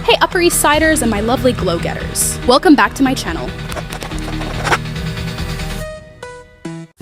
Hey Upper East Siders and my lovely glow-getters. Welcome back to my channel.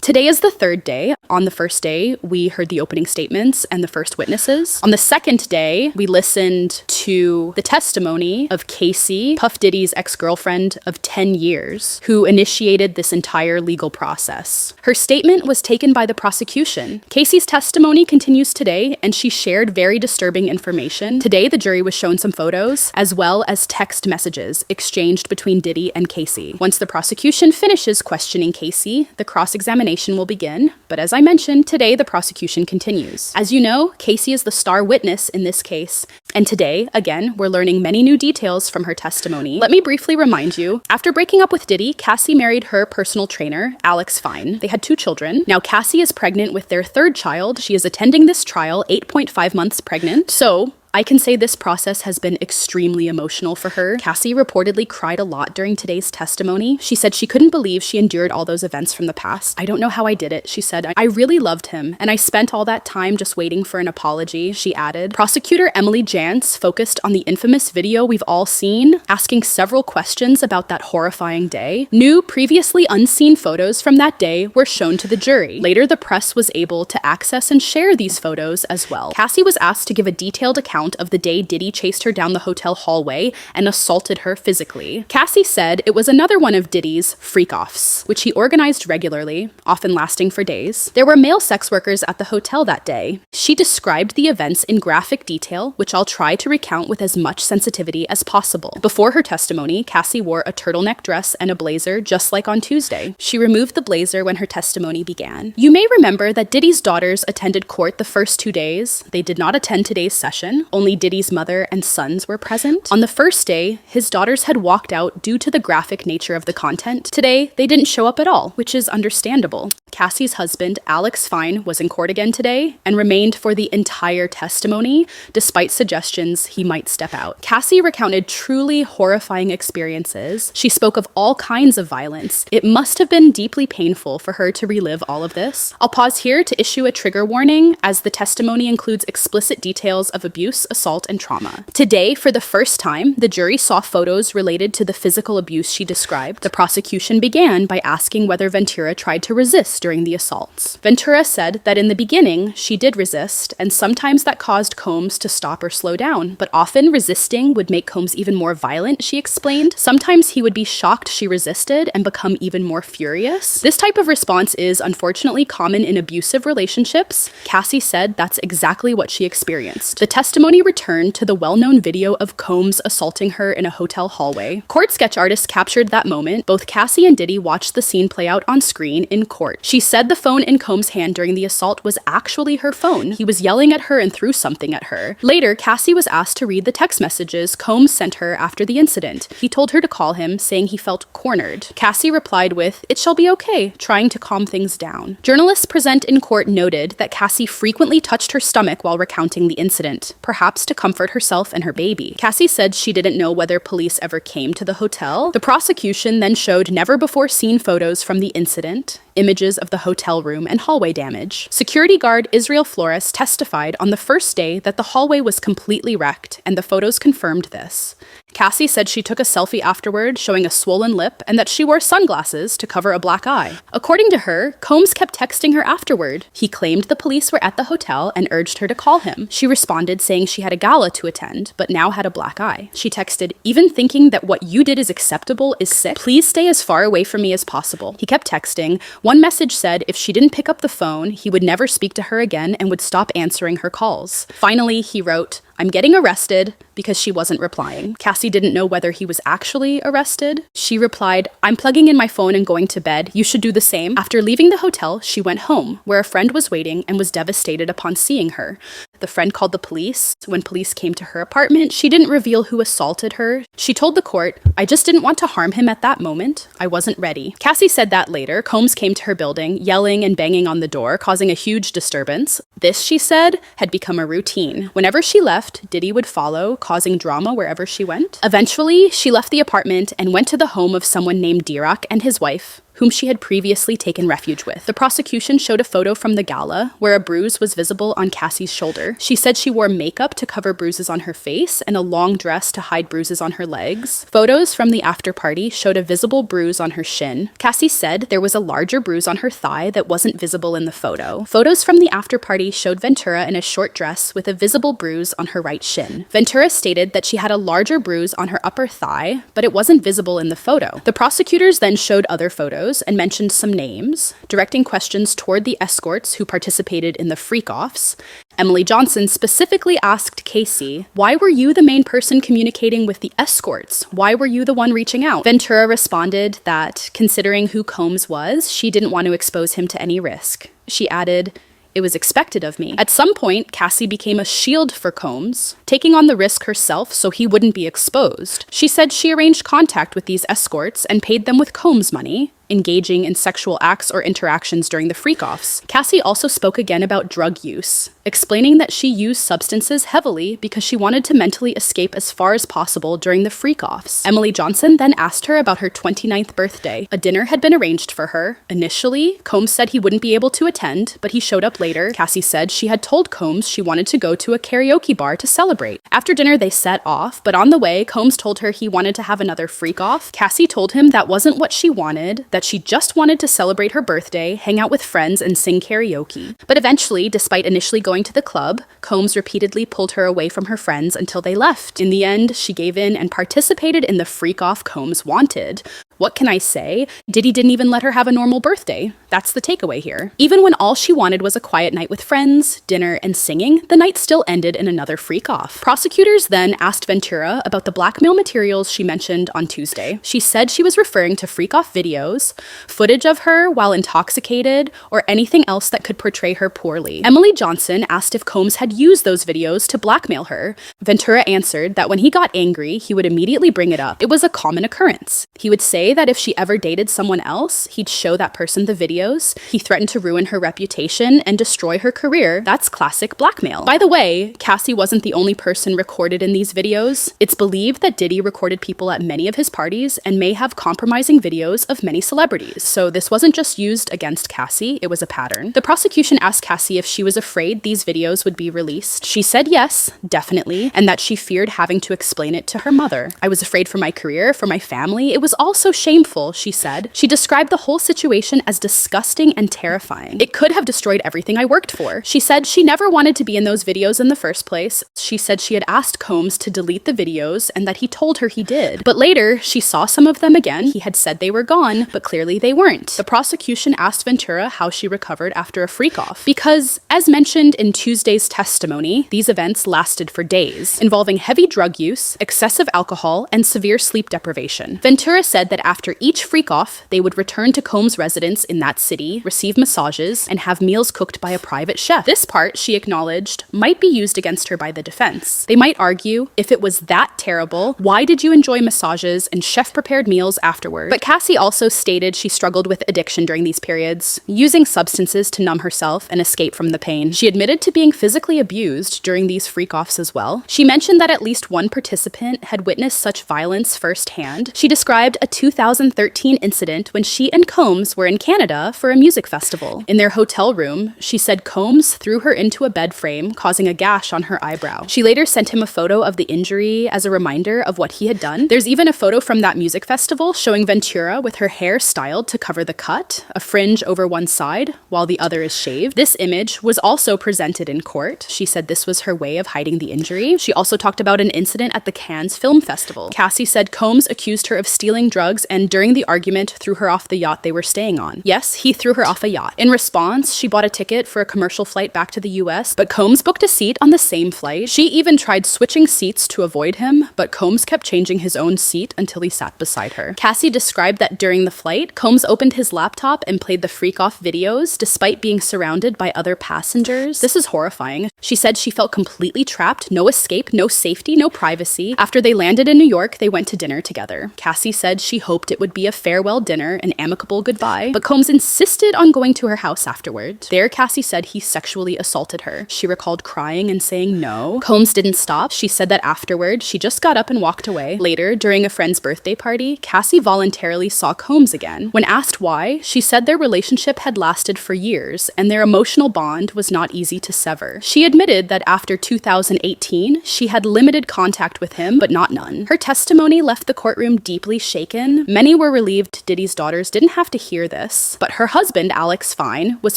Today is the third day. On the first day, we heard the opening statements and the first witnesses. On the second day, we listened to the testimony of Cassie, Puff Diddy's ex-girlfriend of 10 years, who initiated this entire legal process. Her statement was taken by the prosecution. Cassie's testimony continues today, and she shared very disturbing information. Today, the jury was shown some photos, as well as text messages exchanged between Diddy and Cassie. Once the prosecution finishes questioning Cassie, the cross-examination will begin, but as I mentioned, today the prosecution continues. As you know, Cassie is the star witness in this case, and today, again, we're learning many new details from her testimony. Let me briefly remind you, after breaking up with Diddy, Cassie married her personal trainer, Alex Fine. They had 2 children. Now Cassie is pregnant with their 3rd child. She is attending this trial, 8.5 months pregnant. So I can say this process has been extremely emotional for her. Cassie reportedly cried a lot during today's testimony. She said she couldn't believe she endured all those events from the past. I don't know how I did it, she said. I really loved him, and I spent all that time just waiting for an apology, she added. Prosecutor Emily Jantz focused on the infamous video we've all seen, asking several questions about that horrifying day. New, previously unseen photos from that day were shown to the jury. Later, the press was able to access and share these photos as well. Cassie was asked to give a detailed account of the day Diddy chased her down the hotel hallway and assaulted her physically. Cassie said it was another one of Diddy's freak-offs, which he organized regularly, often lasting for days. There were male sex workers at the hotel that day. She described the events in graphic detail, which I'll try to recount with as much sensitivity as possible. Before her testimony, Cassie wore a turtleneck dress and a blazer just like on Tuesday. She removed the blazer when her testimony began. You may remember that Diddy's daughters attended court the first 2 days. They did not attend today's session. Only Diddy's mother and sons were present. On the first day, his daughters had walked out due to the graphic nature of the content. Today, they didn't show up at all, which is understandable. Cassie's husband, Alex Fine, was in court again today and remained for the entire testimony, despite suggestions he might step out. Cassie recounted truly horrifying experiences. She spoke of all kinds of violence. It must have been deeply painful for her to relive all of this. I'll pause here to issue a trigger warning, as the testimony includes explicit details of abuse, assault, and trauma. Today, for the first time, the jury saw photos related to the physical abuse she described. The prosecution began by asking whether Ventura tried to resist during the assaults. Ventura said that in the beginning, she did resist, and sometimes that caused Combs to stop or slow down, but often resisting would make Combs even more violent, she explained. Sometimes he would be shocked she resisted and become even more furious. This type of response is unfortunately common in abusive relationships. Cassie said that's exactly what she experienced. The testimony returned to the well-known video of Combs assaulting her in a hotel hallway. Court sketch artists captured that moment. Both Cassie and Diddy watched the scene play out on screen in court. She said the phone in Combs' hand during the assault was actually her phone. He was yelling at her and threw something at her. Later, Cassie was asked to read the text messages Combs sent her after the incident. He told her to call him, saying he felt cornered. Cassie replied with, "It shall be okay," trying to calm things down. Journalists present in court noted that Cassie frequently touched her stomach while recounting the incident, perhaps to comfort herself and her baby. Cassie said she didn't know whether police ever came to the hotel. The prosecution then showed never-before-seen photos from the incident, images of the hotel room, and hallway damage. Security guard Israel Flores testified on the first day that the hallway was completely wrecked, and the photos confirmed this. Cassie said she took a selfie afterward, showing a swollen lip, and that she wore sunglasses to cover a black eye. According to her, Combs kept texting her afterward. He claimed the police were at the hotel and urged her to call him. She responded saying she had a gala to attend, but now had a black eye. She texted, "Even thinking that what you did is acceptable is sick. Please stay as far away from me as possible." He kept texting. One message said if she didn't pick up the phone, he would never speak to her again and would stop answering her calls. Finally, he wrote, "I'm getting arrested," because she wasn't replying. Cassie didn't know whether he was actually arrested. She replied, "I'm plugging in my phone and going to bed. You should do the same." After leaving the hotel, she went home, where a friend was waiting and was devastated upon seeing her. The friend called the police. When police came to her apartment, she didn't reveal who assaulted her. She told the court, "I just didn't want to harm him at that moment. I wasn't ready." Cassie said that later, Combs came to her building, yelling and banging on the door, causing a huge disturbance. This, she said, had become a routine. Whenever she left, Diddy would follow, causing drama wherever she went. Eventually, she left the apartment and went to the home of someone named Dirac and his wife, whom she had previously taken refuge with. The prosecution showed a photo from the gala where a bruise was visible on Cassie's shoulder. She said she wore makeup to cover bruises on her face and a long dress to hide bruises on her legs. Photos from the after party showed a visible bruise on her shin. Cassie said there was a larger bruise on her thigh that wasn't visible in the photo. Photos from the after party showed Ventura in a short dress with a visible bruise on her right shin. Ventura stated that she had a larger bruise on her upper thigh, but it wasn't visible in the photo. The prosecutors then showed other photos and mentioned some names, directing questions toward the escorts who participated in the freak-offs. Emily Johnson specifically asked Cassie, "Why were you the main person communicating with the escorts? Why were you the one reaching out?" Ventura responded that, considering who Combs was, she didn't want to expose him to any risk. She added, "It was expected of me." At some point, Cassie became a shield for Combs, taking on the risk herself so he wouldn't be exposed. She said she arranged contact with these escorts and paid them with Combs money, engaging in sexual acts or interactions during the freak-offs. Cassie also spoke again about drug use, explaining that she used substances heavily because she wanted to mentally escape as far as possible during the freak-offs. Emily Johnson then asked her about her 29th birthday. A dinner had been arranged for her. Initially, Combs said he wouldn't be able to attend, but he showed up later. Cassie said she had told Combs she wanted to go to a karaoke bar to celebrate. After dinner, they set off, but on the way, Combs told her he wanted to have another freak-off. Cassie told him that wasn't what she wanted, that she just wanted to celebrate her birthday, hang out with friends, and sing karaoke. But eventually, despite initially going to the club, Combs repeatedly pulled her away from her friends until they left. In the end, she gave in and participated in the freak-off Combs wanted. What can I say? Diddy didn't even let her have a normal birthday. That's the takeaway here. Even when all she wanted was a quiet night with friends, dinner, and singing, the night still ended in another freak-off. Prosecutors then asked Ventura about the blackmail materials she mentioned on Tuesday. She said she was referring to freak-off videos, footage of her while intoxicated, or anything else that could portray her poorly. Emily Johnson asked if Combs had used those videos to blackmail her. Ventura answered that when he got angry, he would immediately bring it up. It was a common occurrence. He would say that if she ever dated someone else, he'd show that person the videos. He threatened to ruin her reputation and destroy her career. That's classic blackmail. By the way, Cassie wasn't the only person recorded in these videos. It's believed that Diddy recorded people at many of his parties and may have compromising videos of many celebrities. So this wasn't just used against Cassie, it was a pattern. The prosecution asked Cassie if she was afraid these videos would be released. She said yes, definitely, and that she feared having to explain it to her mother. "I was afraid for my career, for my family. It was also shameful," she said. She described the whole situation as disgusting and terrifying. "It could have destroyed everything I worked for." She said she never wanted to be in those videos in the first place. She said she had asked Combs to delete the videos and that he told her he did. But later, she saw some of them again. He had said they were gone, but clearly they weren't. The prosecution asked Ventura how she recovered after a freak-off. Because, as mentioned in Tuesday's testimony, these events lasted for days, involving heavy drug use, excessive alcohol, and severe sleep deprivation. Ventura said that after each freak-off, they would return to Combs' residence in that city, receive massages, and have meals cooked by a private chef. This part, she acknowledged, might be used against her by the defense. They might argue, if it was that terrible, why did you enjoy massages and chef-prepared meals afterward? But Cassie also stated she struggled with addiction during these periods, using substances to numb herself and escape from the pain. She admitted to being physically abused during these freak-offs as well. She mentioned that at least one participant had witnessed such violence firsthand. She described a 2013 incident when she and Combs were in Canada for a music festival. In their hotel room, she said Combs threw her into a bed frame, causing a gash on her eyebrow. She later sent him a photo of the injury as a reminder of what he had done. There's even a photo from that music festival showing Ventura with her hair styled to cover the cut, a fringe over one side, while the other is shaved. This image was also presented in court. She said this was her way of hiding the injury. She also talked about an incident at the Cannes Film Festival. Cassie said Combs accused her of stealing drugs and during the argument threw her off the yacht they were staying on. Yes, he threw her off a yacht. In response, she bought a ticket for a commercial flight back to the US, but Combs booked a seat on the same flight. She even tried switching seats to avoid him, but Combs kept changing his own seat until he sat beside her. Cassie described that during the flight, Combs opened his laptop and played the freak-off videos despite being surrounded by other passengers. This is horrifying. She said she felt completely trapped, no escape, no safety, no privacy. After they landed in New York, they went to dinner together. Cassie said she hoped hoped it would be a farewell dinner, an amicable goodbye, but Combs insisted on going to her house afterward. There, Cassie said he sexually assaulted her. She recalled crying and saying no. Combs didn't stop. She said that afterward, she just got up and walked away. Later, during a friend's birthday party, Cassie voluntarily saw Combs again. When asked why, she said their relationship had lasted for years, and their emotional bond was not easy to sever. She admitted that after 2018, she had limited contact with him, but not none. Her testimony left the courtroom deeply shaken. Many were relieved Diddy's daughters didn't have to hear this, but her husband, Alex Fine, was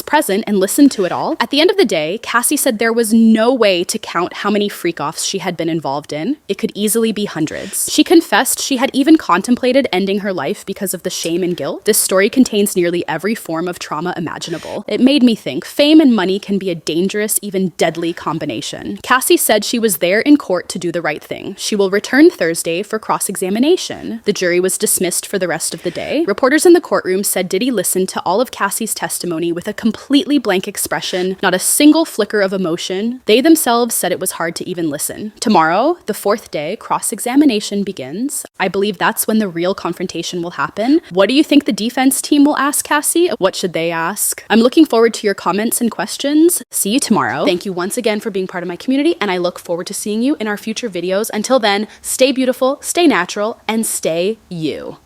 present and listened to it all. At the end of the day, Cassie said there was no way to count how many freak-offs she had been involved in. It could easily be hundreds. She confessed she had even contemplated ending her life because of the shame and guilt. This story contains nearly every form of trauma imaginable. It made me think fame and money can be a dangerous, even deadly combination. Cassie said she was there in court to do the right thing. She will return Thursday for cross-examination. The jury was dismissed for the rest of the day. Reporters in the courtroom said Diddy listened to all of Cassie's testimony with a completely blank expression, not a single flicker of emotion. They themselves said it was hard to even listen. Tomorrow, the fourth day, cross-examination begins. I believe that's when the real confrontation will happen. What do you think the defense team will ask Cassie? What should they ask? I'm looking forward to your comments and questions. See you tomorrow. Thank you once again for being part of my community, and I look forward to seeing you in our future videos. Until then, stay beautiful, stay natural, and stay you.